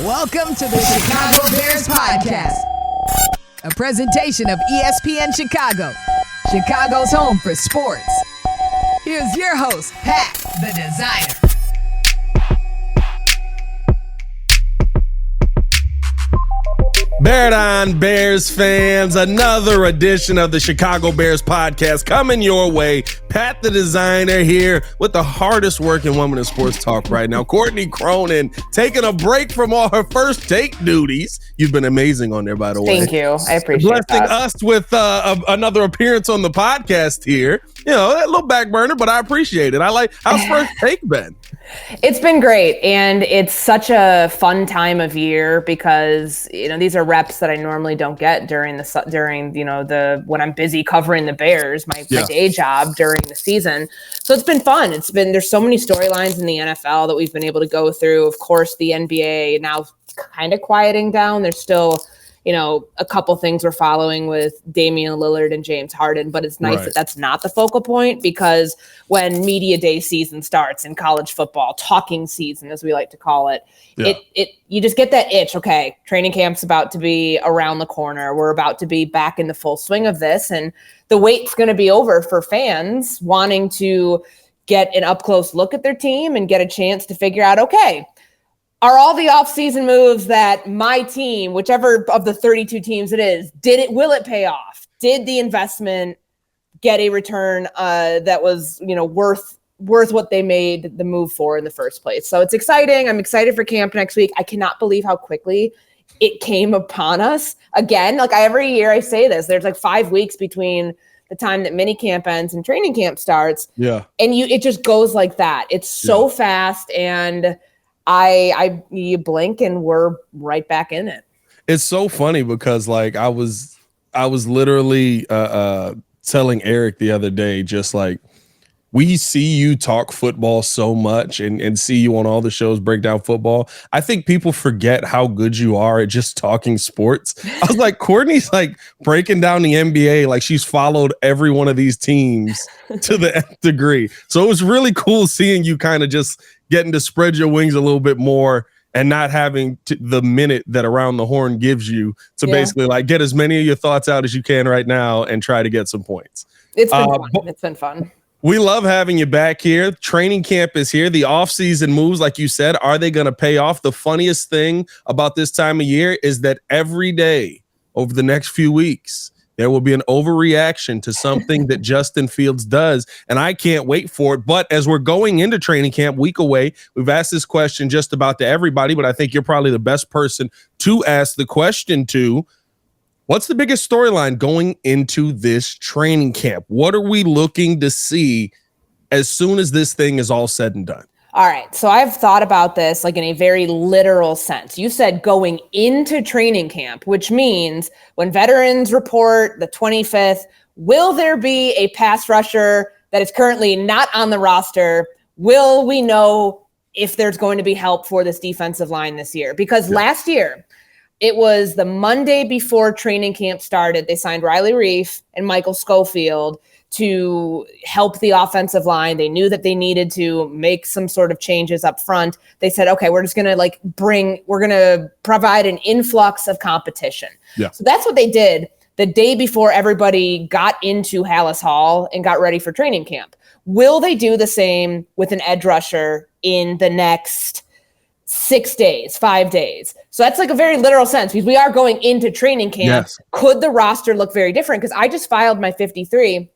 Welcome to the Chicago Bears Podcast, a presentation of ESPN Chicago, Chicago's home for sports. Here's your host, Pat, the designer. Bear on, Bears fans, another edition of the Chicago Bears podcast coming your way. Pat the designer here with the hardest working woman in sports talk right now, Courtney Cronin, taking a break from all her first take duties. You've been amazing on there, by the way. Thank you. I appreciate that. Blessing us with another appearance on the podcast here. You know, that little back burner, but I appreciate it. How's first take been? It's been great, and it's such a fun time of year because these are reps that I normally don't get during when I'm busy covering the Bears, my day job during the season. So it's been fun. There's so many storylines in the NFL that we've been able to go through. Of course, the NBA now kind of quieting down. There's still a couple things we're following with Damian Lillard and James Harden, but it's nice that that's not the focal point, because when media day season starts in college football, talking season, as we like to call it, you just get that itch. Okay, training camp's about to be around the corner. We're about to be back in the full swing of this, and the wait's going to be over for fans wanting to get an up-close look at their team and get a chance to figure out, okay, are all the offseason moves that my team, whichever of the 32 teams it is, will it pay off? Did the investment get a return that was, worth what they made the move for in the first place? So it's exciting. I'm excited for camp next week. I cannot believe how quickly it came upon us. Again, every year I say this, there's 5 weeks between the time that mini camp ends and training camp starts. Yeah. And it just goes like that. It's so fast, and you blink and we're right back in it. It's so funny because I was literally telling Eric the other day, just we see you talk football so much and see you on all the shows break down football. I think people forget how good you are at just talking sports. I was like, Courtney's breaking down the NBA. She's followed every one of these teams to the nth degree. So it was really cool seeing you kind of just getting to spread your wings a little bit more and not having the minute that Around the Horn gives you to basically get as many of your thoughts out as you can right now and try to get some points. It's been fun. It's been fun. We love having you back here. Training camp is here. The offseason moves, like you said, are they going to pay off? The funniest thing about this time of year is that every day over the next few weeks, there will be an overreaction to something that Justin Fields does, and I can't wait for it. But as we're going into training camp, week away, we've asked this question just about to everybody, but I think you're probably the best person to ask the question to. What's the biggest storyline going into this training camp? What are we looking to see as soon as this thing is all said and done? All right. So I've thought about this in a very literal sense. You said going into training camp, which means when veterans report the 25th, will there be a pass rusher that is currently not on the roster? Will we know if there's going to be help for this defensive line this year? Because last year, it was the Monday before training camp started. They signed Riley Reif and Michael Schofield to help the offensive line. They knew that they needed to make some sort of changes up front. They said, okay, we're just going to we're going to provide an influx of competition. Yeah. So that's what they did the day before everybody got into Hallis Hall and got ready for training camp. Will they do the same with an edge rusher in the next 6 days, 5 days? So that's a very literal sense, because we are going into training camp. Yes. Could the roster look very different? Because I just filed my 53.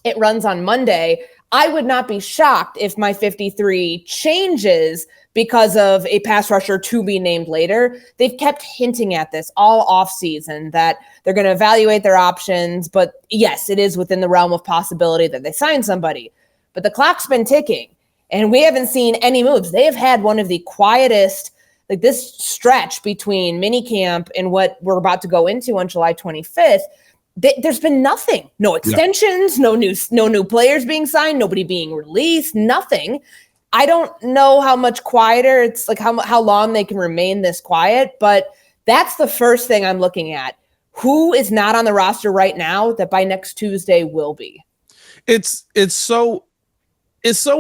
It runs on Monday. I would not be shocked if my 53 changes because of a pass rusher to be named later. They've kept hinting at this all offseason that they're going to evaluate their options. But yes, it is within the realm of possibility that they sign somebody. But the clock's been ticking, and we haven't seen any moves. They have had one of the quietest, this stretch between minicamp and what we're about to go into on July 25th. There's been nothing, no extensions, no new players being signed, nobody being released, nothing. I don't know how much quieter it's how long they can remain this quiet, but that's the first thing I'm looking at. Who is not on the roster right now that by next Tuesday will be? It's so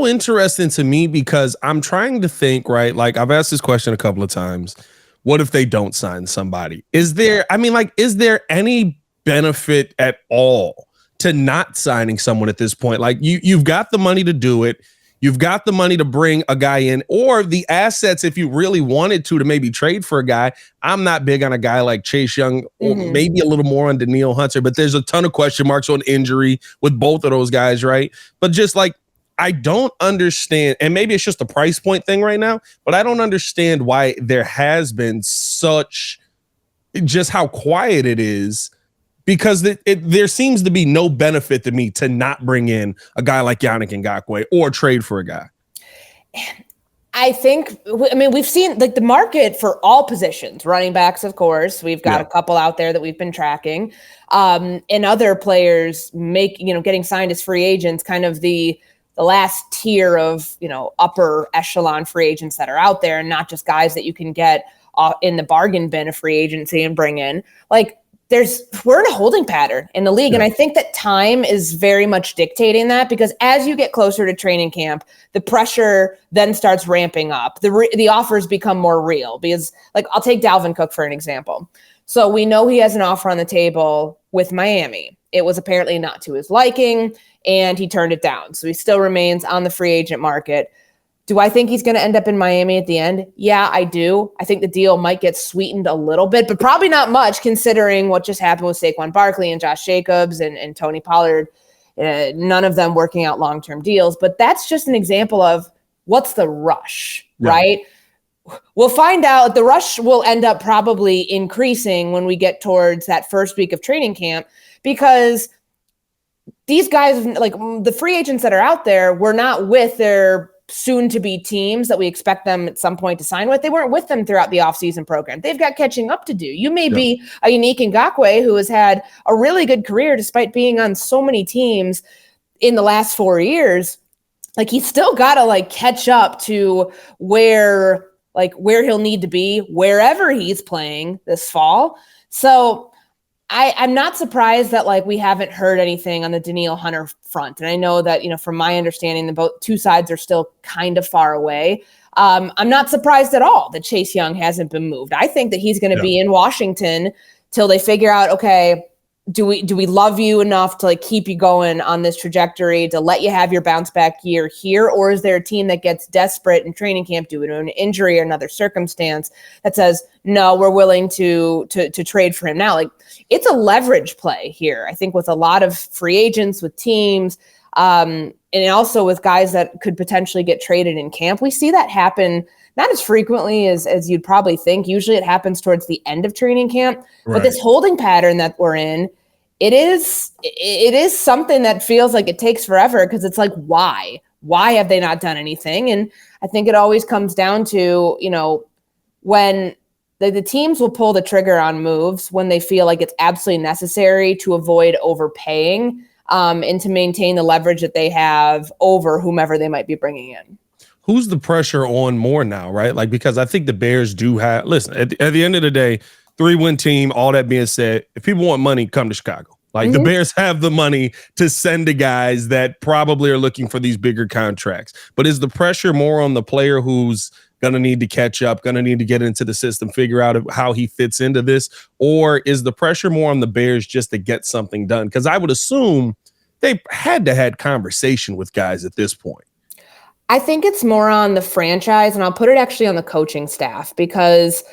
interesting to me because I'm trying to think, right? I've asked this question a couple of times. What if they don't sign somebody? Is there any benefit at all to not signing someone at this point? Like you've got the money to do it. You've got the money to bring a guy in, or the assets if you really wanted to maybe trade for a guy. I'm not big on a guy like Chase Young, or maybe a little more on Danielle Hunter, but there's a ton of question marks on injury with both of those guys, right? But just like, I don't understand, and maybe it's just a price point thing right now, but I don't understand why there has been such, just how quiet it is, because there seems to be no benefit to me to not bring in a guy like Yannick Ngakoue or trade for a guy. We've seen like the market for all positions, running backs, of course. We've got a couple out there that we've been tracking, and other players getting signed as free agents, kind of the last tier of, upper echelon free agents that are out there, and not just guys that you can get in the bargain bin of free agency and bring in. Like, we're in a holding pattern in the league. And I think that time is very much dictating that, because as you get closer to training camp, the pressure then starts ramping up. The offers become more real, because like, I'll take Dalvin Cook for an example. So we know he has an offer on the table with Miami. It was apparently not to his liking, and he turned it down. So he still remains on the free agent market. Do I think he's going to end up in Miami at the end? Yeah, I do. I think the deal might get sweetened a little bit, but probably not much, considering what just happened with Saquon Barkley and Josh Jacobs and Tony Pollard. None of them working out long-term deals. But that's just an example of what's the rush, right? We'll find out. The rush will end up probably increasing when we get towards that first week of training camp, because these guys, like the free agents that are out there, were not with their soon-to-be teams that we expect them at some point to sign with. They weren't with them throughout the offseason program. They've got catching up to do. You may be a Yannick Ngakoue who has had a really good career despite being on so many teams in the last 4 years. Like, he's still got to like catch up to where he'll need to be wherever he's playing this fall. So I'm not surprised that like we haven't heard anything on the Danielle Hunter front. And I know that, from my understanding, the two sides are still kind of far away. I'm not surprised at all that Chase Young hasn't been moved. I think that he's going to be in Washington till they figure out, okay, do we love you enough to like keep you going on this trajectory to let you have your bounce back year here? Or is there a team that gets desperate in training camp due to an injury or another circumstance that says, no, we're willing to trade for him now? Like, it's a leverage play here, I think, with a lot of free agents, with teams, and also with guys that could potentially get traded in camp. We see that happen not as frequently as you'd probably think. Usually it happens towards the end of training camp. Right. But this holding pattern that we're in, it is something that feels like it takes forever, because it's like, why? Why have they not done anything? And I think it always comes down to, when the teams will pull the trigger on moves when they feel like it's absolutely necessary to avoid overpaying and to maintain the leverage that they have over whomever they might be bringing in. Who's the pressure on more now, right? Like, because I think the Bears do have, listen, at the end of the day, 3-win team, all that being said, if people want money, come to Chicago. Like, the Bears have the money to send to guys that probably are looking for these bigger contracts. But is the pressure more on the player who's going to need to catch up, going to need to get into the system, figure out how he fits into this? Or is the pressure more on the Bears just to get something done? Because I would assume they had to had conversation with guys at this point. I think it's more on the franchise, and I'll put it actually on the coaching staff, because,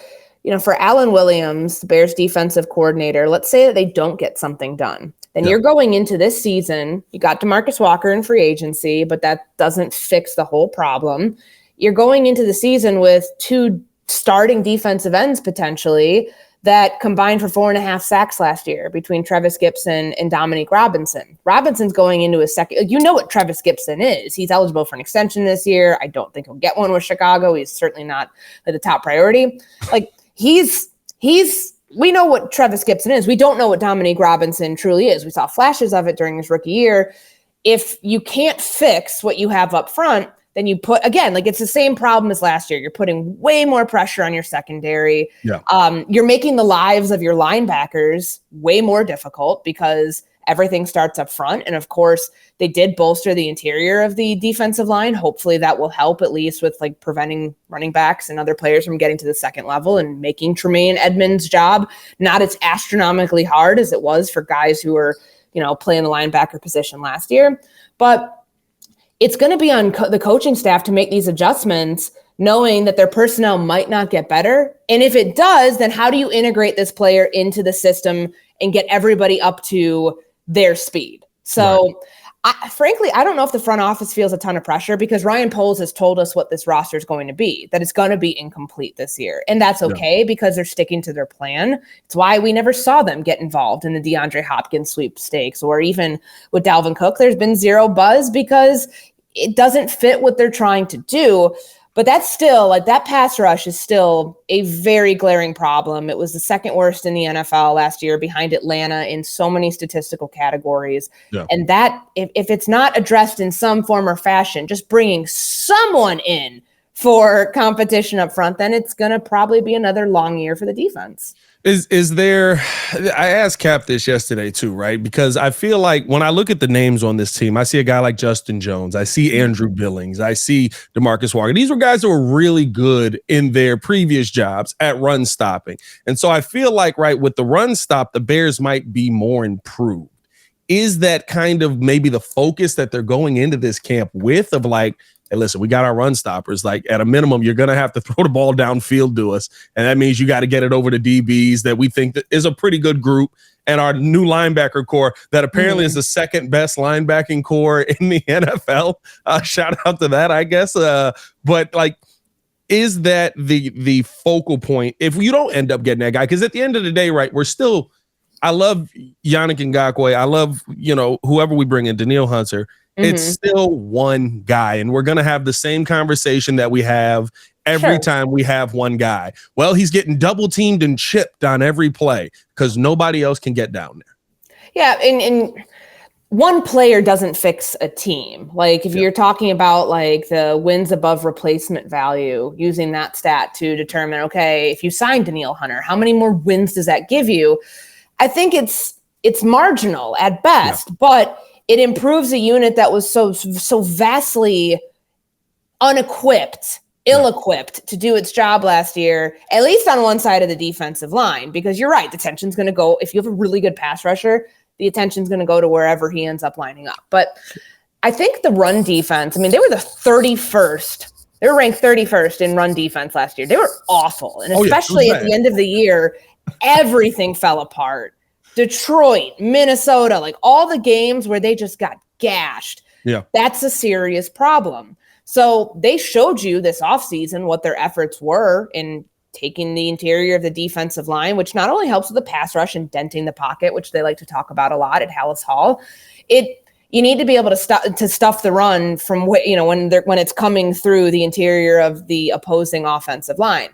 for Alan Williams, the Bears defensive coordinator, let's say that they don't get something done. Then you're going into this season, you got DeMarcus Walker in free agency, but that doesn't fix the whole problem. You're going into the season with 2 starting defensive ends potentially that combined for 4.5 sacks last year between Trevis Gipson and Dominique Robinson. Robinson's going into his second. You know what Trevis Gipson is. He's eligible for an extension this year. I don't think he'll get one with Chicago. He's certainly not the top priority. Like, we know what Trevis Gipson is. We don't know what Dominique Robinson truly is. We saw flashes of it during his rookie year. If you can't fix what you have up front, then you put, again, like, it's the same problem as last year. You're putting way more pressure on your secondary. Yeah. You're making the lives of your linebackers way more difficult, because everything starts up front. And of course, they did bolster the interior of the defensive line. Hopefully that will help at least with like preventing running backs and other players from getting to the second level and making Tremaine Edmonds' job not as astronomically hard as it was for guys who were, playing the linebacker position last year. But it's going to be on the coaching staff to make these adjustments, knowing that their personnel might not get better. And if it does, then how do you integrate this player into the system and get everybody up to their speed? So frankly, I don't know if the front office feels a ton of pressure, because Ryan Poles has told us what this roster is going to be, that it's going to be incomplete this year. And that's okay because they're sticking to their plan. It's why we never saw them get involved in the DeAndre Hopkins sweepstakes, or even with Dalvin Cook. There's been zero buzz because it doesn't fit what they're trying to do. But that's still, like, that pass rush is still a very glaring problem. It was the second worst in the NFL last year, behind Atlanta in so many statistical categories. Yeah. And that, if it's not addressed in some form or fashion, just bringing someone in for competition up front, then it's going to probably be another long year for the defense. Is there, I asked Cap this yesterday too, right? Because I feel like when I look at the names on this team, I see a guy like Justin Jones, I see Andrew Billings, I see DeMarcus Walker. These were guys that were really good in their previous jobs at run stopping. And so I feel like, right, with the run stop, the Bears might be more improved. Is that kind of maybe the focus that they're going into this camp with, of like, hey, listen, we got our run stoppers. Like, at a minimum, you're going to have to throw the ball downfield to us. And that means you got to get it over to DBs that we think that is a pretty good group. And our new linebacker core that apparently is the second best linebacking core in the NFL. Shout out to that, I guess. But like, is that the focal point if you don't end up getting that guy? Because at the end of the day, right, I love Yannick Ngakoue. I love, whoever we bring in, Daniil Hunter. It's still one guy, and we're going to have the same conversation that we have every time we have one guy. Well, he's getting double teamed and chipped on every play because nobody else can get down there. Yeah, and one player doesn't fix a team. Like, if you're talking about like the wins above replacement value, using that stat to determine, okay, if you sign Daniil Hunter, how many more wins does that give you? I think it's marginal at best, but it improves a unit that was so vastly ill-equipped to do its job last year, at least on one side of the defensive line. Because you're right, the attention's going to go, if you have a really good pass rusher, the attention's going to go to wherever he ends up lining up. But I think the run defense, they were the 31st. They were ranked 31st in run defense last year. They were awful. And especially at the end of the year, everything fell apart. Detroit, Minnesota, like all the games where they just got gashed. Yeah. That's a serious problem. So they showed you this offseason what their efforts were in taking the interior of the defensive line, which not only helps with the pass rush and denting the pocket, which they like to talk about a lot at Hallis Hall. You need to be able to stuff the run from when it's coming through the interior of the opposing offensive line.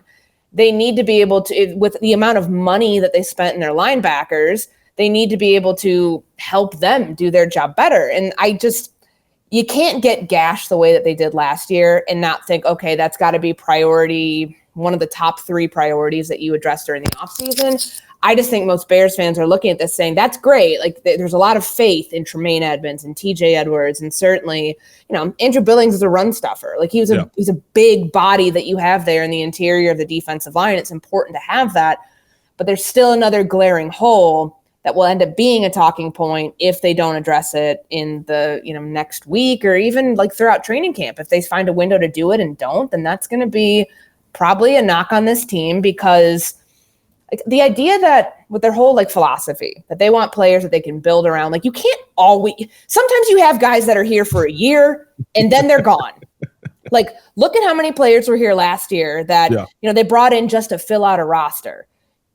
They need to be able to, with the amount of money that they spent in their linebackers, they need to be able to help them do their job better. And you can't get gashed the way that they did last year and not think, okay, that's got to be priority, one of the top 3 priorities that you address during the offseason. I just think most Bears fans are looking at this saying, that's great. Like, there's a lot of faith in Tremaine Edmonds and TJ Edwards. And certainly, Andrew Billings is a run stuffer. Like, he's a big body that you have there in the interior of the defensive line. It's important to have that, but there's still another glaring hole that will end up being a talking point if they don't address it in the, next week, or even like throughout training camp. If they find a window to do it and don't, then that's going to be probably a knock on this team, because like the idea that with their whole like philosophy that they want players that they can build around, like you can't always, sometimes you have guys that are here for a year and then they're gone. Like, look at how many players were here last year that, they brought in just to fill out a roster.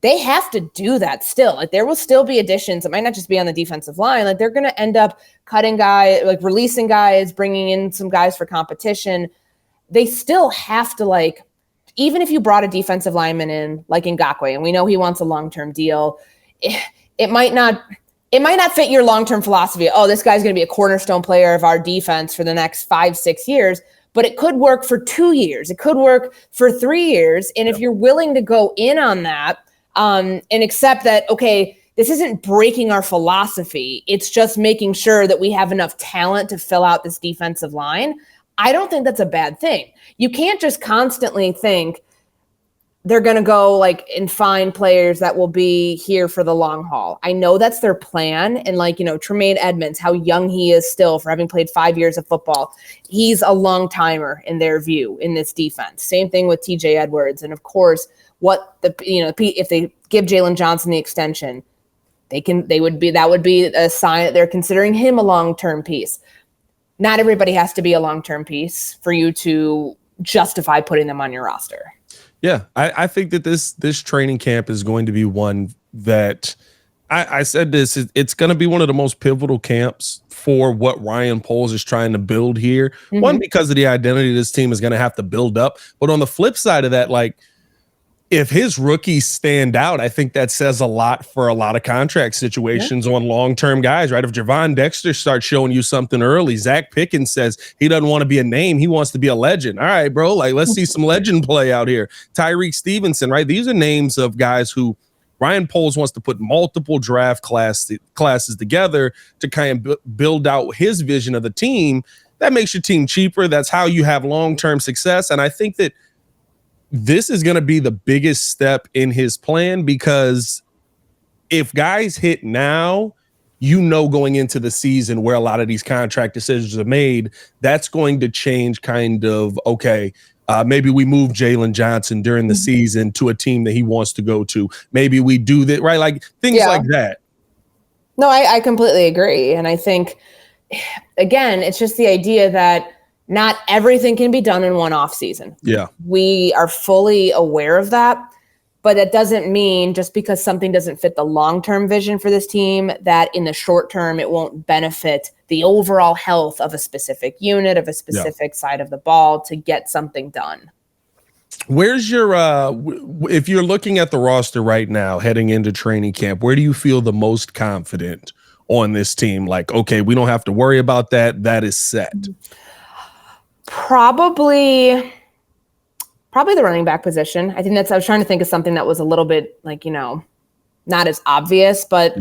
They have to do that still. Like, there will still be additions. It might not just be on the defensive line. Like, they're going to end up cutting guys, like releasing guys, bringing in some guys for competition. They still have to, like, even if you brought a defensive lineman in like Ngakoue, and we know he wants a long-term deal, it might not fit your long-term philosophy. Oh, this guy's going to be a cornerstone player of our defense for the next 5-6 years, but it could work for 2 years. It could work for 3 years. And if you're willing to go in on that and accept that, okay, this isn't breaking our philosophy. It's just making sure that we have enough talent to fill out this defensive line. I don't think that's a bad thing. You can't just constantly think they're going to go like and find players that will be here for the long haul. I know that's their plan. And like, Tremaine Edmonds, how young he is still for having played 5 years of football. He's a long timer in their view in this defense. Same thing with TJ Edwards. And of course, if they give Jalen Johnson the extension, that would be a sign that they're considering him a long-term piece. Not everybody has to be a long-term piece for you to justify putting them on your roster. Yeah, I think that this training camp is going to be one that I said this. It's going to be one of the most pivotal camps for what Ryan Poles is trying to build here. Mm-hmm. One, because of the identity this team is going to have to build up. But on the flip side of that, like, if his rookies stand out, I think that says a lot for a lot of contract situations on long-term guys, right? If Javon Dexter starts showing you something early, Zach Pickens says he doesn't want to be a name. He wants to be a legend. All right, bro, like, let's see some legend play out here. Tyreek Stevenson, right? These are names of guys who Ryan Poles wants to put multiple draft classes together to kind of build out his vision of the team. That makes your team cheaper. That's how you have long-term success. And I think that this is going to be the biggest step in his plan, because if guys hit now, going into the season where a lot of these contract decisions are made, that's going to change kind of, maybe we move Jalen Johnson during the season to a team that he wants to go to. Maybe we do that, right? Like things like that. No, I completely agree. And I think, again, it's just the idea that not everything can be done in one off season. Yeah. We are fully aware of that, but that doesn't mean just because something doesn't fit the long-term vision for this team that in the short term, it won't benefit the overall health of a specific unit, of a specific side of the ball to get something done. Where's your, if you're looking at the roster right now, heading into training camp, where do you feel the most confident on this team? Like, okay, we don't have to worry about that. That is set. Probably the running back position. I was trying to think of something that was a little bit like, not as obvious, but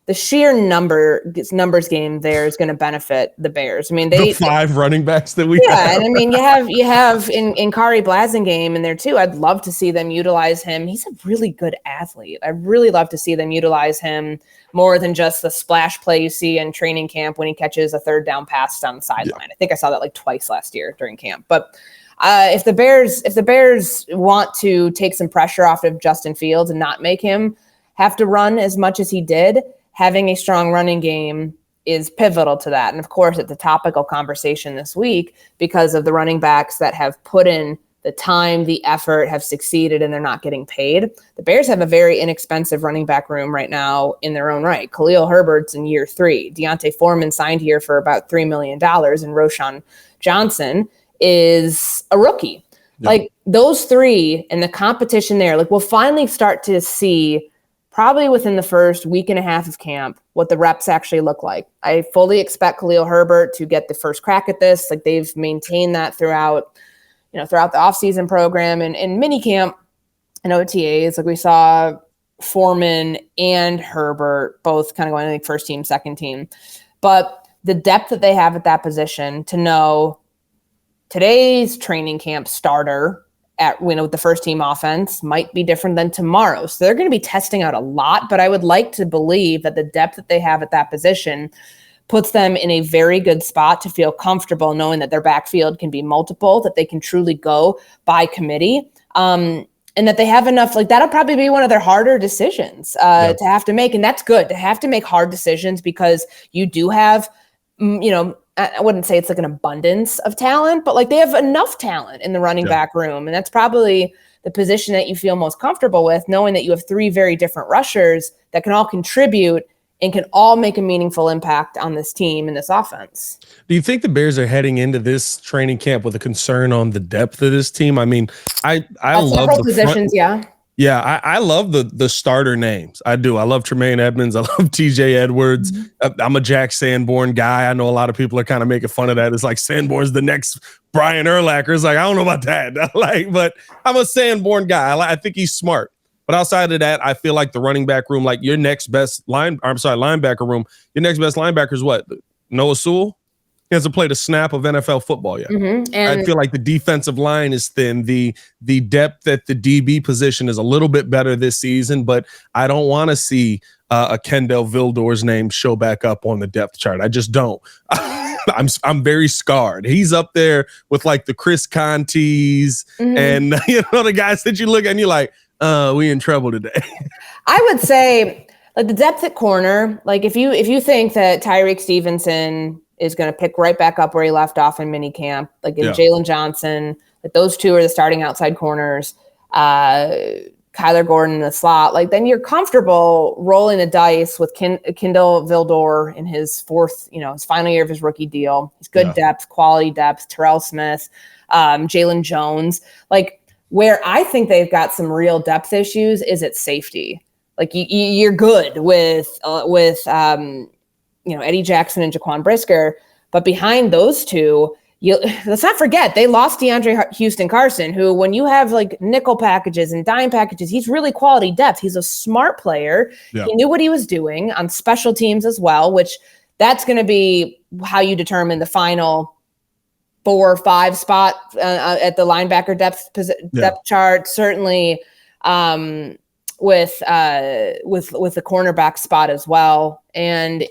the sheer numbers game there is going to benefit the Bears. I mean, the 5 running backs that we have. And I mean, you have in Kari Blasingame in there too. I'd love to see them utilize him. He's a really good athlete. I really love to see them utilize him more than just the splash play you see in training camp when he catches a third down pass down the sideline. I think I saw that like twice last year during camp. But if the Bears want to take some pressure off of Justin Fields and not make him have to run as much as he did, having a strong running game is pivotal to that. And of course, it's a topical conversation this week because of the running backs that have put in the time, the effort, have succeeded, and they're not getting paid. The Bears have a very inexpensive running back room right now in their own right. Khalil Herbert's in year 3. Deontay Foreman signed here for about $3 million, and Roschon Johnson is a rookie. Yep. Like those 3 and the competition there, like we'll finally start to see probably within the first week and a half of camp what the reps actually look like. I fully expect Khalil Herbert to get the first crack at this. Like they've maintained that throughout the offseason program and mini camp and OTAs. Like we saw Foreman and Herbert both kind of going like first team, second team. But the depth that they have at that position to know today's training camp starter at the first team offense might be different than tomorrow. So they're going to be testing out a lot, but I would like to believe that the depth that they have at that position puts them in a very good spot to feel comfortable knowing that their backfield can be multiple, that they can truly go by committee. And that they have enough, like that'll probably be one of their harder decisions to have to make. And that's good to have to make hard decisions because you do have, I wouldn't say it's like an abundance of talent, but like they have enough talent in the running back room. And that's probably the position that you feel most comfortable with, knowing that you have 3 very different rushers that can all contribute and can all make a meaningful impact on this team and this offense. Do you think the Bears are heading into this training camp with a concern on the depth of this team? I mean, I love the positions. Yeah, I love the starter names. I do. I love Tremaine Edmonds. I love TJ Edwards. Mm-hmm. I'm a Jack Sanborn guy. I know a lot of people are kind of making fun of that. It's like Sanborn's the next Brian Urlacher. It's like, I don't know about that. But I'm a Sanborn guy. I think he's smart. But outside of that, I feel like the running back room, like your next best linebacker room, your next best linebacker is what? Noah Sewell? He hasn't played a snap of NFL football yet. And I feel like the defensive line is thin. The depth at the DB position is a little bit better this season, but I don't want to see a Kendall Vildor's name show back up on the depth chart. I just don't. I'm very scarred. He's up there with like the Chris Contes and the guys that you look at and you're like, we in trouble today. I would say like the depth at corner, like if you think that Tyreek Stevenson is going to pick right back up where he left off in minicamp, like in Jalen Johnson, like those two are the starting outside corners, Kyler Gordon in the slot, like then you're comfortable rolling the dice with Kendall Vildor in his his final year of his rookie deal. He's good depth, quality depth, Terrell Smith, Jalen Jones. Like where I think they've got some real depth issues is at safety. Like you're good with Eddie Jackson and Jaquan Brisker, but behind those two, let's not forget they lost DeAndre Houston Carson, who when you have like nickel packages and dime packages, he's really quality depth. He's a smart player. He knew what he was doing on special teams as well, which that's going to be how you determine the final 4 or 5 spot at the linebacker depth chart. Certainly with the cornerback spot as well. And,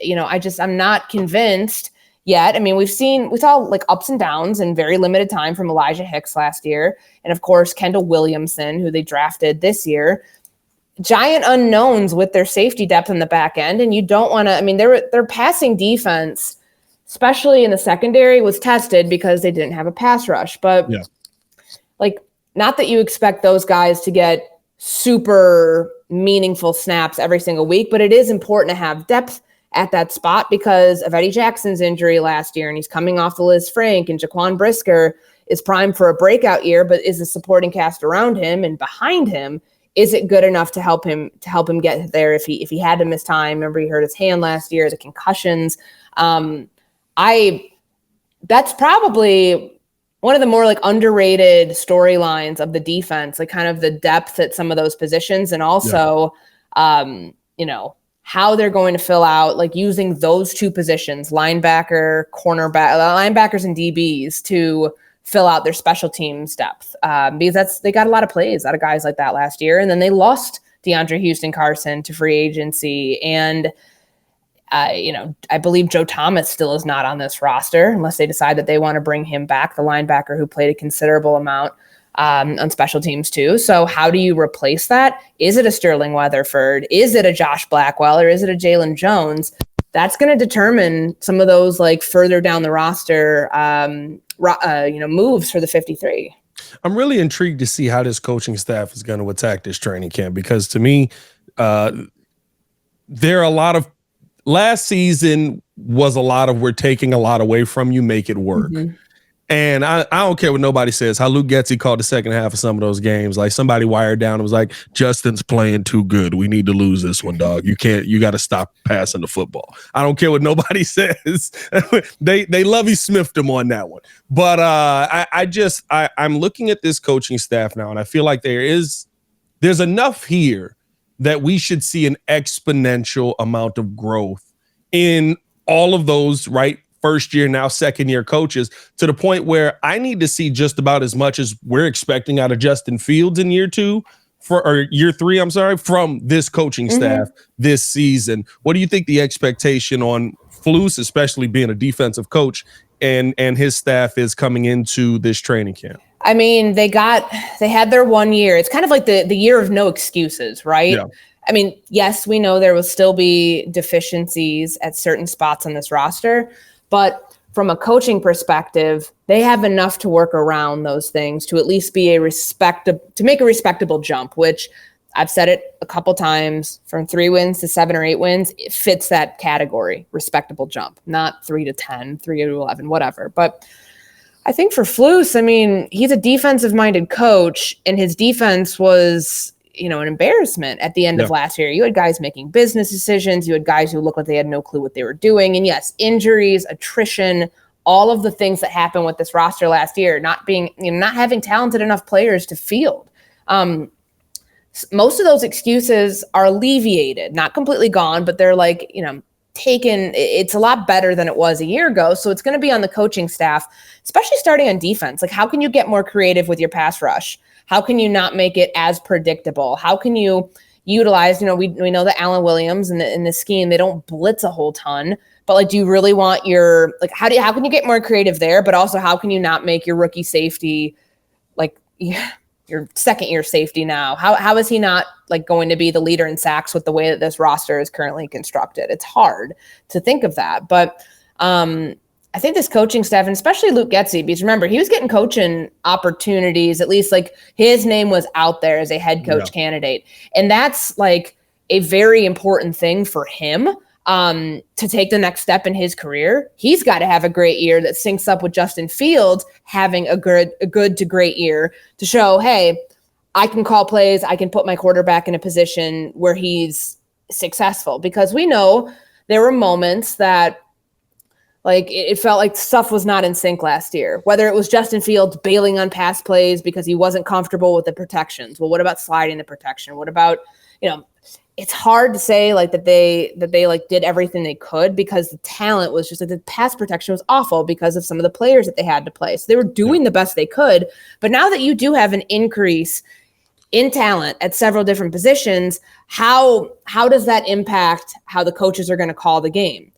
I'm not convinced yet. I mean, we saw like ups and downs in very limited time from Elijah Hicks last year. And of course, Kendall Williamson, who they drafted this year. Giant unknowns with their safety depth in the back end. And you don't want to, their passing defense, especially in the secondary, was tested because they didn't have a pass rush. But not that you expect those guys to get super meaningful snaps every single week, but it is important to have depth at that spot because of Eddie Jackson's injury last year, and he's coming off the Liz Frank, and Jaquan Brisker is primed for a breakout year, but is the supporting cast around him and behind him, is it good enough to help him get there if he had to miss time? Remember, he hurt his hand last year, the concussions. That's probably one of the more like underrated storylines of the defense, like kind of the depth at some of those positions, and also, how they're going to fill out, like using those two positions, linebacker, cornerback, linebackers and DBs to fill out their special teams depth. Because they got a lot of plays out of guys like that last year. And then they lost DeAndre Houston Carson to free agency. And, I believe Joe Thomas still is not on this roster unless they decide that they want to bring him back, the linebacker who played a considerable amount on special teams too. So how do you replace that? Is it a Sterling Weatherford? Is it a Josh Blackwell? Or is it a Jalen Jones? That's going to determine some of those like further down the roster, moves for the 53. I'm really intrigued to see how this coaching staff is going to attack this training camp, because to me, there are a lot of last season was a lot of we're taking a lot away from you, make it work. And I don't care what nobody says, how Luke Getsy called the second half of some of those games. Like somebody wired down and was like, Justin's playing too good. We need to lose this one, dog. You got to stop passing the football. I don't care what nobody says. They Lovie Smithed him on that one. But I'm looking at this coaching staff now, and I feel like there's enough here that we should see an exponential amount of growth in all of those, right? First year, now second year coaches, to the point where I need to see just about as much as we're expecting out of Justin Fields in year 3, from this coaching staff this season. What do you think the expectation on Flus, especially being a defensive coach, and his staff is coming into this training camp? I mean, they had their 1 year. It's kind of like the year of no excuses, right? Yeah. I mean, yes, we know there will still be deficiencies at certain spots on this roster, but from a coaching perspective, they have enough to work around those things to at least be to make a respectable jump, which I've said it a couple times, from 3 wins to 7 or 8 wins, it fits that category, respectable jump, not 3 to 10, 3 to 11, whatever. But I think for Flus, I mean, he's a defensive-minded coach, and his defense was, an embarrassment at the end of last year. You had guys making business decisions. You had guys who looked like they had no clue what they were doing. And yes, injuries, attrition, all of the things that happened with this roster last year, not having talented enough players to field. most of those excuses are alleviated, not completely gone, but they're like, taken. It's a lot better than it was a year ago. So it's going to be on the coaching staff, especially starting on defense. Like, how can you get more creative with your pass rush? How can you not make it as predictable? How can you utilize, we know that Allen Williams in the scheme, they don't blitz a whole ton, but like, do you really want how can you get more creative there? But also, how can you not make your rookie safety, your second year safety now? How is he not like going to be the leader in sacks with the way that this roster is currently constructed? It's hard to think of that, but I think this coaching staff, and especially Luke Getsy, because remember, he was getting coaching opportunities, at least like his name was out there as a head coach candidate. And that's like a very important thing for him to take the next step in his career. He's got to have a great year that syncs up with Justin Fields having a good to great year to show, hey, I can call plays. I can put my quarterback in a position where he's successful, because we know there were moments that like it felt like stuff was not in sync last year, whether it was Justin Fields bailing on pass plays because he wasn't comfortable with the protections. Well, what about sliding the protection? What about, it's hard to say like that they like did everything they could, because the talent was just the pass protection was awful because of some of the players that they had to play. So they were doing the best they could. But now that you do have an increase in talent at several different positions, how does that impact how the coaches are going to call the game?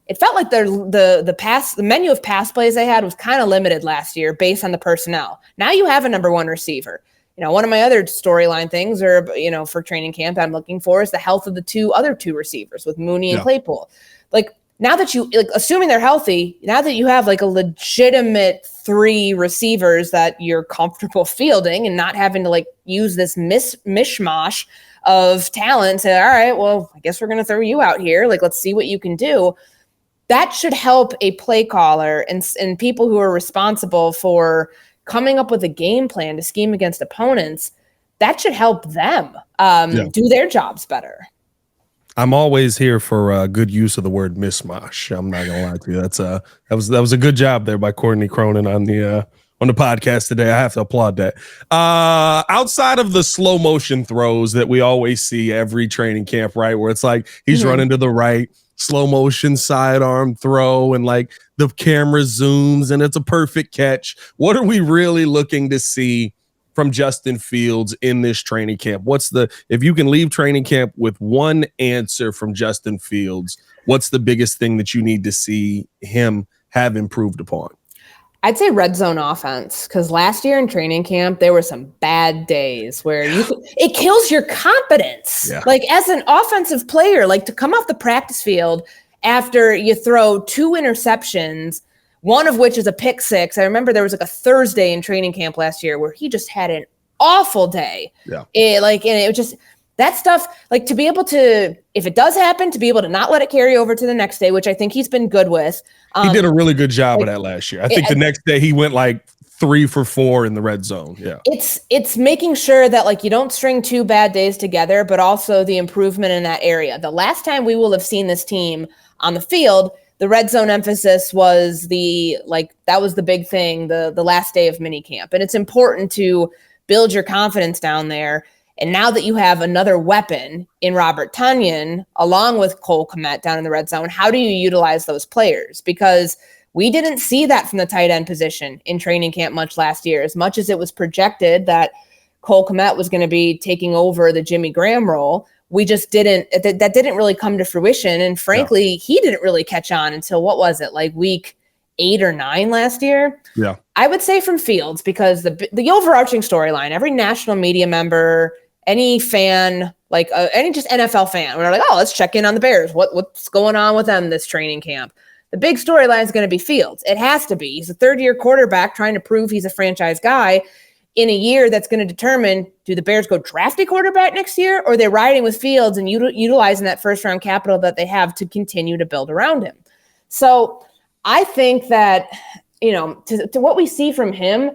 It felt like the menu of pass plays they had was kind of limited last year based on the personnel. Now you have a number one receiver. One of my other storyline things for training camp I'm looking for is the health of the other two receivers with Mooney and Claypool. Like, now that assuming they're healthy, now that you have like a legitimate 3 receivers that you're comfortable fielding and not having to like use this mishmash of talent and say, all right, well, I guess we're going to throw you out here. Like, let's see what you can do. That should help a play caller and people who are responsible for coming up with a game plan to scheme against opponents. That should help them do their jobs better. I'm always here for a good use of the word mishmash. I'm not gonna lie to you. That was a good job there by Courtney Cronin on the podcast today. I have to applaud that. Outside of the slow motion throws that we always see every training camp, right, where it's like he's running to the right, slow motion sidearm throw, and like the camera zooms and it's a perfect catch. What are we really looking to see from Justin Fields in this training camp? If you can leave training camp with one answer from Justin Fields, what's the biggest thing that you need to see him have improved upon? I'd say red zone offense, because last year in training camp, there were some bad days where it kills your confidence. Yeah. Like, as an offensive player, like to come off the practice field after you throw 2 interceptions, one of which is a pick six. I remember there was like a Thursday in training camp last year where he just had an awful day. Yeah. And it was just that stuff, like to be able to, if it does happen, to be able to not let it carry over to the next day, which I think he's been good with. He did a really good job of that last year. I think the next day he went like 3 for 4 in the red zone. Yeah. It's making sure that like you don't string 2 bad days together, but also the improvement in that area. The last time we will have seen this team on the field, the red zone emphasis was that was the big thing, the last day of minicamp. And it's important to build your confidence down there. And now that you have another weapon in Robert Tonyan, along with Cole Kmet down in the red zone, how do you utilize those players? Because we didn't see that from the tight end position in training camp much last year. As much as it was projected that Cole Kmet was going to be taking over the Jimmy Graham role, we just didn't, that didn't really come to fruition. And frankly, he didn't really catch on until like week 8 or 9 last year. Yeah. I would say from Fields, because the overarching storyline, every national media member, any fan, any just NFL fan, we're like, oh, let's check in on the Bears. What's going on with them this training camp? The big storyline is going to be Fields. It has to be. He's a third-year quarterback trying to prove he's a franchise guy in a year that's going to determine, do the Bears go draft a quarterback next year, or they're riding with Fields and utilizing that first-round capital that they have to continue to build around him. So I think that, to what we see from him,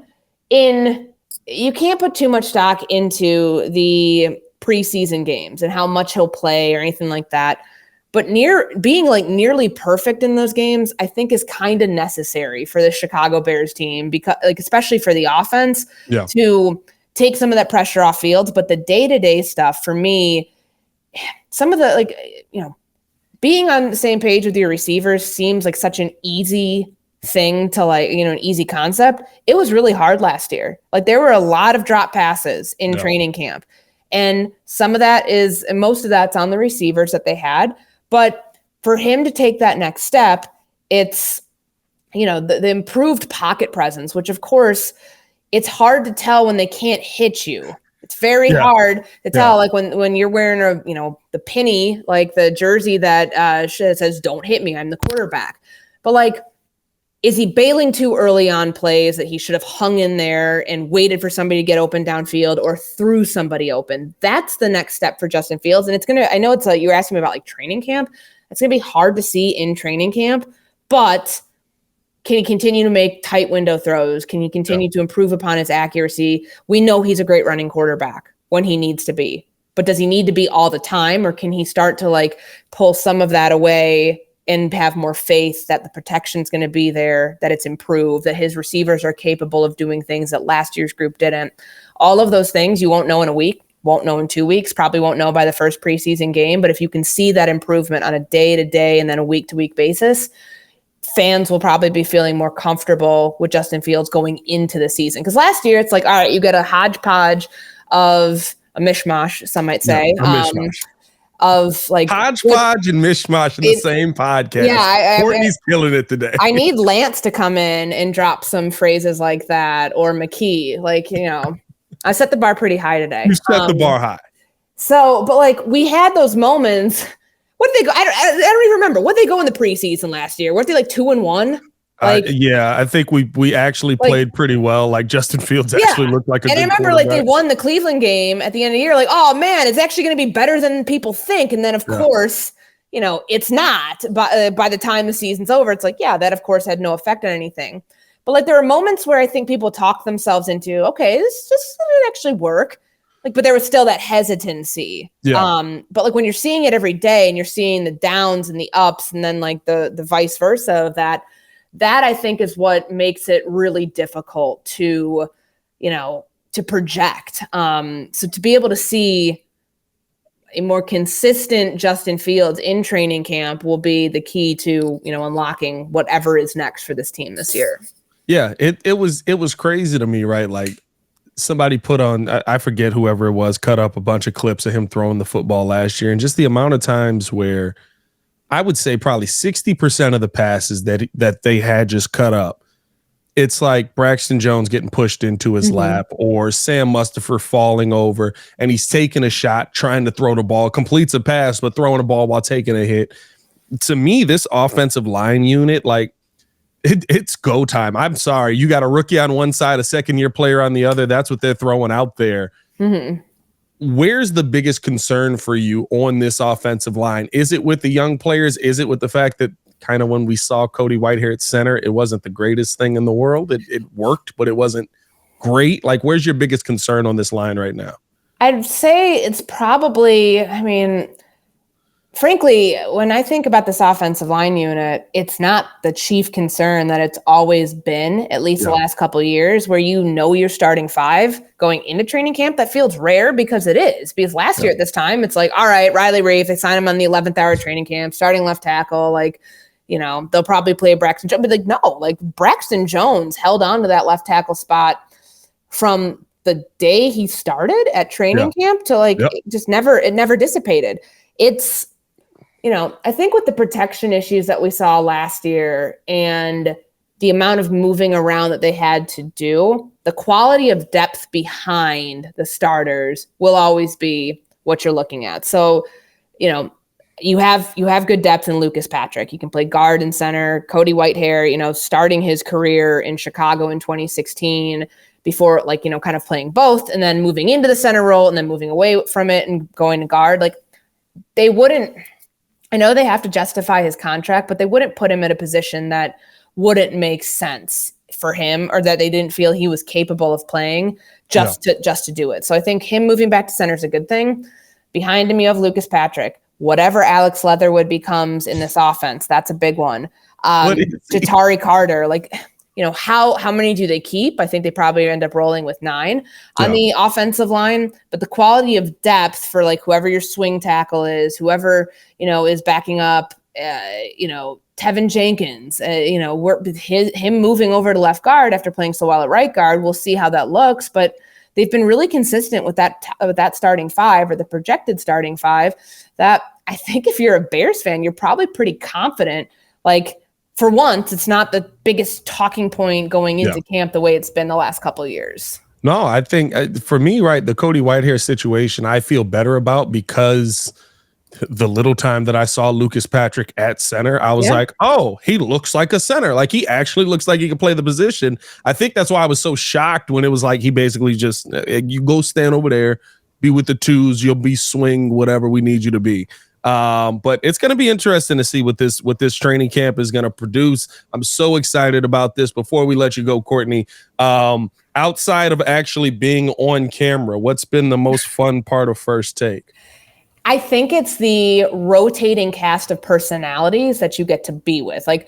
you can't put too much stock into the preseason games and how much he'll play or anything like that. But being nearly perfect in those games, I think is kind of necessary for the Chicago Bears team, because especially for the offense to take some of that pressure off Fields. But the day-to-day stuff for me, some of the, being on the same page with your receivers seems like such an easy thing to an easy concept. It was really hard last year. Like there were a lot of drop passes in training camp. And some of that and most of that's on the receivers that they had. But for him to take that next step, it's, the improved pocket presence, which of course it's hard to tell when they can't hit you. It's very hard to tell, like when you're wearing the penny, like the jersey that says, "Don't hit me, I'm the quarterback." But is he bailing too early on plays that he should have hung in there and waited for somebody to get open downfield or threw somebody open? That's the next step for Justin Fields. And I know you were asking me about training camp. It's going to be hard to see in training camp, but can he continue to make tight window throws? Can he continue to improve upon his accuracy? We know he's a great running quarterback when he needs to be, but does he need to be all the time, or can he start to pull some of that away and have more faith that the protection's going to be there, that it's improved, that his receivers are capable of doing things that last year's group didn't? All of those things you won't know in a week, won't know in 2 weeks, probably won't know by the first preseason game. But if you can see that improvement on a day-to-day and then a week-to-week basis, fans will probably be feeling more comfortable with Justin Fields going into the season. Because last year it's all right, you get a hodgepodge of a mishmash, some might say, of hodgepodge and mishmash in the same podcast. Yeah, Courtney's killing it today. I need Lance to come in and drop some phrases like that, or McKee. I set the bar pretty high today. You set the bar high. So, but we had those moments. What did they go? I don't even remember. What did they go in the preseason last year? Weren't they 2-1? I think we actually played pretty well. Justin Fields actually looked like a good quarterback. And I remember they won the Cleveland game at the end of the year. Oh man, it's actually going to be better than people think. And then of course, it's not. But by the time the season's over, it's that of course had no effect on anything. But there are moments where I think people talk themselves into, okay, this didn't actually work. But there was still that hesitancy. Yeah. But when you're seeing it every day and you're seeing the downs and the ups and then the vice versa of that I think is what makes it really difficult to project. So to be able to see a more consistent Justin Fields in training camp will be the key to, unlocking whatever is next for this team this year. Yeah, it was crazy to me, right? Somebody put on, I forget whoever it was, cut up a bunch of clips of him throwing the football last year. And just the amount of times where I would say probably 60% of the passes that they had just cut up, it's Braxton Jones getting pushed into his lap, or Sam Mustipher falling over and he's taking a shot, trying to throw the ball, completes a pass, but throwing a ball while taking a hit. To me, this offensive line unit, it's go time. I'm sorry. You got a rookie on one side, a second-year player on the other. That's what they're throwing out there. Mm-hmm. Where's the biggest concern for you on this offensive line? Is it with the young players? Is it with the fact that kind of when we saw Cody Whitehair at center, it wasn't the greatest thing in the world? It worked, but it wasn't great. Where's your biggest concern on this line right now? I'd say it's probably, frankly, when I think about this offensive line unit, it's not the chief concern that it's always been, at least the last couple of years, where you're starting five going into training camp. That feels rare because it is. Because last year at this time, it's all right, Riley Reif, they sign him on the 11th hour training camp, starting left tackle, they'll probably play Braxton Jones. But no, Braxton Jones held on to that left tackle spot from the day he started at training camp to it never dissipated. It's, I think with the protection issues that we saw last year and the amount of moving around that they had to do, the quality of depth behind the starters will always be what you're looking at. So, you have good depth in Lucas Patrick. You can play guard and center. Cody Whitehair, starting his career in Chicago in 2016 before kind of playing both and then moving into the center role and then moving away from it and going to guard. They wouldn't, I know they have to justify his contract, but they wouldn't put him in a position that wouldn't make sense for him or that they didn't feel he was capable of playing just to do it. So I think him moving back to center is a good thing. Behind him, you have Lucas Patrick. Whatever Alex Leatherwood becomes in this offense, that's a big one. Jatari Carter, how many do they keep? I think they probably end up rolling with 9 on the offensive line, but the quality of depth for like whoever your swing tackle is, whoever, is backing up, Tevin Jenkins, him moving over to left guard after playing so well at right guard. We'll see how that looks, but they've been really consistent with that starting 5 or the projected starting 5 that I think if you're a Bears fan, you're probably pretty confident. Like for once, it's not the biggest talking point going into camp the way it's been the last couple of years. No, I think for me, right, the Cody Whitehair situation, I feel better about because the little time that I saw Lucas Patrick at center, I was like, oh, he looks like a center. Like he actually looks like he can play the position. I think that's why I was so shocked when it was like he basically just, you go stand over there, be with the 2s, you'll be swing whatever we need you to be. But it's going to be interesting to see what this training camp is going to produce. I'm so excited about this. Before we let you go, Courtney, outside of actually being on camera, what's been the most fun part of First Take? I think it's the rotating cast of personalities that you get to be with. Like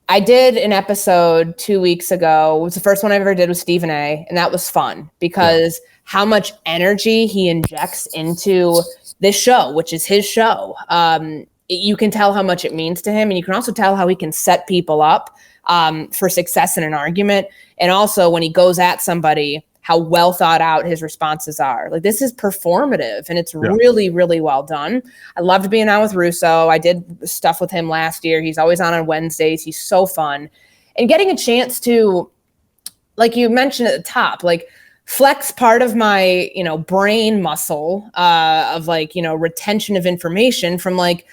I did an episode 2 weeks ago. It was the first one I ever did with Stephen A. And that was fun because how much energy he injects into this show, which is his show. You can tell how much it means to him. And you can also tell how he can set people up for success in an argument. And also when he goes at somebody, how well thought out his responses are. Like this is performative and it's really, really well done. I loved being on with Russo. I did stuff with him last year. He's always on Wednesdays. He's so fun. And getting a chance to, like you mentioned at the top, like flex part of my, brain muscle of like, retention of information from like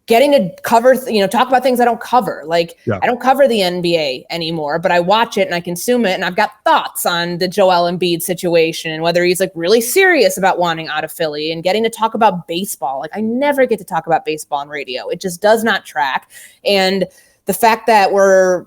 getting to cover, talk about things I don't cover. Like I don't cover the NBA anymore, but I watch it and I consume it. And I've got thoughts on the Joel Embiid situation and whether he's like really serious about wanting out of Philly and getting to talk about baseball. Like I never get to talk about baseball on radio. It just does not track. And the fact that we're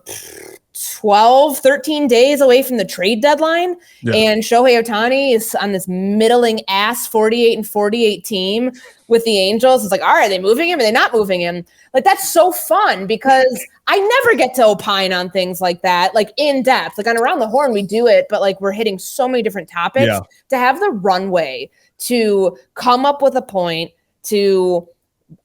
12, 13 days away from the trade deadline and Shohei Ohtani is on this middling ass 48-48 team with the Angels. It's like, all right, are they moving him? Are they not moving him? Like, that's so fun because I never get to opine on things like that, like in depth. Like on Around the Horn, we do it, but like we're hitting so many different topics to have the runway to come up with a point, to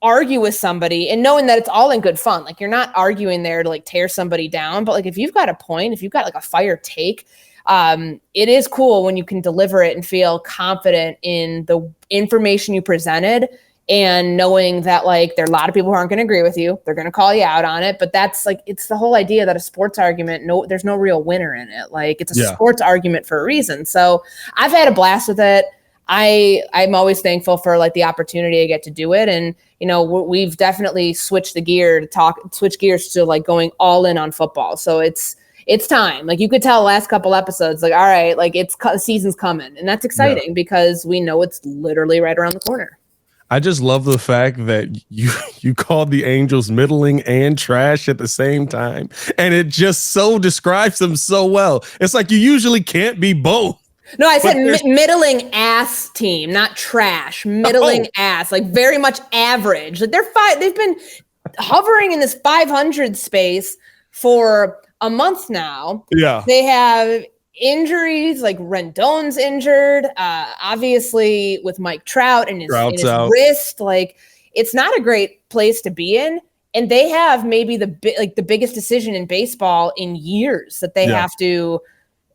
argue with somebody and knowing that it's all in good fun. Like you're not arguing there to like tear somebody down, but like if you've got a point, if you've got like a fire take, it is cool when you can deliver it and feel confident in the information you presented and knowing that like there are a lot of people who aren't going to agree with you. They're going to call you out on it, but that's like, it's the whole idea that a sports argument, there's no real winner in it. Like it's a sports argument for a reason. So I've had a blast with it. I'm always thankful for like the opportunity I get to do it. And, we've definitely switched gears to like going all in on football. So it's time. Like you could tell the last couple episodes, like, all right, like season's coming. And that's exciting because we know it's literally right around the corner. I just love the fact that you called the Angels middling and trash at the same time. And it just so describes them so well. It's like you usually can't be both. No, I said middling ass team, not trash. Middling ass, like very much average. Like they've been hovering in this 500 space for a month now. Yeah, they have injuries, like Rendon's injured. Obviously, with Mike Trout and his wrist, like it's not a great place to be in. And they have maybe the biggest decision in baseball in years that they have to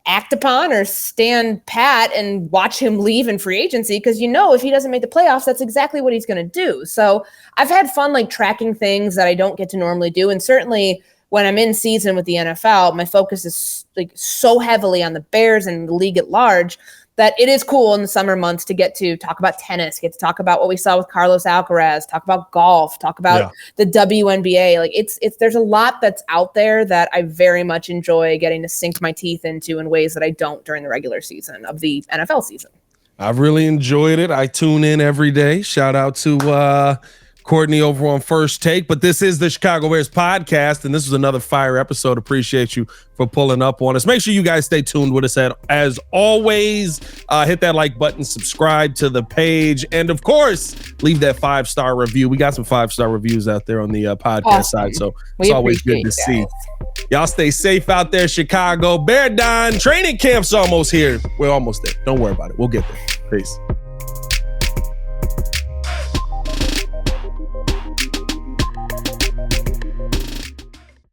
act upon or stand pat and watch him leave in free agency. Cause if he doesn't make the playoffs, that's exactly what he's going to do. So I've had fun, like tracking things that I don't get to normally do. And certainly when I'm in season with the NFL, my focus is like so heavily on the Bears and the league at large that it is cool in the summer months to get to talk about tennis, get to talk about what we saw with Carlos Alcaraz, talk about golf, talk about the WNBA. Like there's a lot that's out there that I very much enjoy getting to sink my teeth into in ways that I don't during the regular season of the NFL season. I've really enjoyed it. I tune in every day. Shout out to Courtney over on First Take, but this is the Chicago Bears podcast, and this is another fire episode. Appreciate you for pulling up on us. Make sure you guys stay tuned with us as always. Hit that like button, subscribe to the page, and of course, leave that 5-star review. We got some 5-star reviews out there on the podcast side, so it's always good to see. Y'all stay safe out there, Chicago. Bear Don, training camp's almost here. We're almost there. Don't worry about it. We'll get there. Peace.